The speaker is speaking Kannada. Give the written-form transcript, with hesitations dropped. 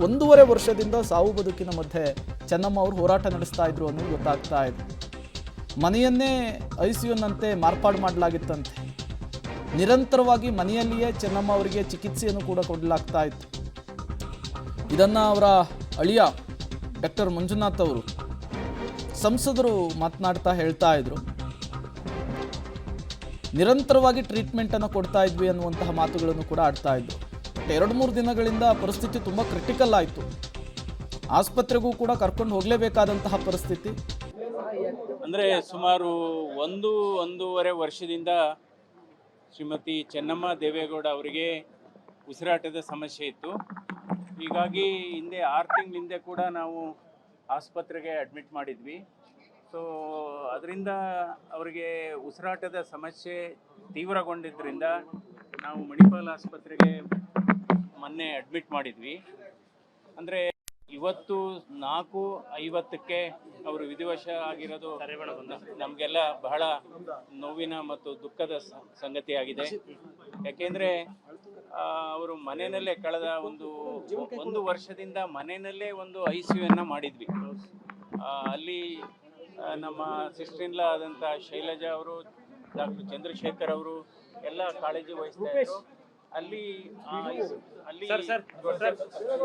1.5 ವರ್ಷದಿಂದ ಸಾವು ಬದುಕಿನ ಮಧ್ಯೆ ಚೆನ್ನಮ್ಮ ಅವರು ಹೋರಾಟ ನಡೆಸ್ತಾ ಇದ್ರು ಅನ್ನೋದು ಗೊತ್ತಾಗ್ತಾ ಇದೆ. ಮನೆಯನ್ನೇ ಐಸಿಯುನಂತೆ ಮಾರ್ಪಾಡು ಮಾಡಲಾಗಿತ್ತಂತೆ. ನಿರಂತರವಾಗಿ ಮನೆಯಲ್ಲಿಯೇ ಚೆನ್ನಮ್ಮ ಅವರಿಗೆ ಚಿಕಿತ್ಸೆಯನ್ನು ಕೂಡ ಕೊಡಲಾಗ್ತಾ ಇತ್ತು. ಇದನ್ನು ಅವರ ಅಳಿಯ ಡಾಕ್ಟರ್ ಮಂಜುನಾಥ್ ಅವರು ಸಂಸದರು ಮಾತನಾಡ್ತಾ ಹೇಳ್ತಾ ಇದ್ರು, ನಿರಂತರವಾಗಿ ಟ್ರೀಟ್ಮೆಂಟನ್ನು ಕೊಡ್ತಾ ಇದ್ವಿ ಅನ್ನುವಂತಹ ಮಾತುಗಳನ್ನು ಕೂಡ ಆಡ್ತಾ ಇದ್ರು. 2-3 ದಿನಗಳಿಂದ ಪರಿಸ್ಥಿತಿ ತುಂಬ ಕ್ರಿಟಿಕಲ್ ಆಯಿತು. ಆಸ್ಪತ್ರೆಗೂ ಕೂಡ ಕರ್ಕೊಂಡು ಹೋಗಲೇಬೇಕಾದಂತಹ ಪರಿಸ್ಥಿತಿ. ಅಂದರೆ ಸುಮಾರು 1-1.5 ವರ್ಷದಿಂದ ಶ್ರೀಮತಿ ಚೆನ್ನಮ್ಮ ದೇವೇಗೌಡ ಅವರಿಗೆ ಉಸಿರಾಟದ ಸಮಸ್ಯೆ ಇತ್ತು. ಹೀಗಾಗಿ ಹಿಂದೆ 6 ತಿಂಗಳ ಹಿಂದೆ ಕೂಡ ನಾವು ಆಸ್ಪತ್ರೆಗೆ ಅಡ್ಮಿಟ್ ಮಾಡಿದ್ವಿ. ಸೊ ಅದರಿಂದ ಅವರಿಗೆ ಉಸಿರಾಟದ ಸಮಸ್ಯೆ ತೀವ್ರಗೊಂಡಿದ್ದರಿಂದ ನಾವು ಮಣಿಪಾಲ್ ಆಸ್ಪತ್ರೆಗೆ ಮೊನ್ನೆ ಅಡ್ಮಿಟ್ ಮಾಡಿದ್ವಿ. ಅಂದರೆ ಇವತ್ತು 4:50ಕ್ಕೆ ಅವರು ವಿಧಿವಶ ಆಗಿರೋದು ನಮಗೆಲ್ಲ ಬಹಳ ನೋವಿನ ಮತ್ತು ದುಃಖದ ಸಂಗತಿಯಾಗಿದೆ. ಯಾಕೆಂದರೆ ಅವರು ಮನೆಯಲ್ಲೇ ಕಳೆದ ಒಂದು ವರ್ಷದಿಂದ ಮನೆಯಲ್ಲೇ ಒಂದು ICUವನ್ನು ಮಾಡಿದ್ವಿ. ಅಲ್ಲಿ ನಮ್ಮ ಸಿಸ್ಟರ್ ಆದಂಥ ಶೈಲಜಾ ಅವರು, ಡಾಕ್ಟರ್ ಚಂದ್ರಶೇಖರ್ ಅವರು ಎಲ್ಲ ಕಾಳಜಿ ವಹಿಸ್ತಾ ಇದ್ರು. ಅಲ್ಲಿ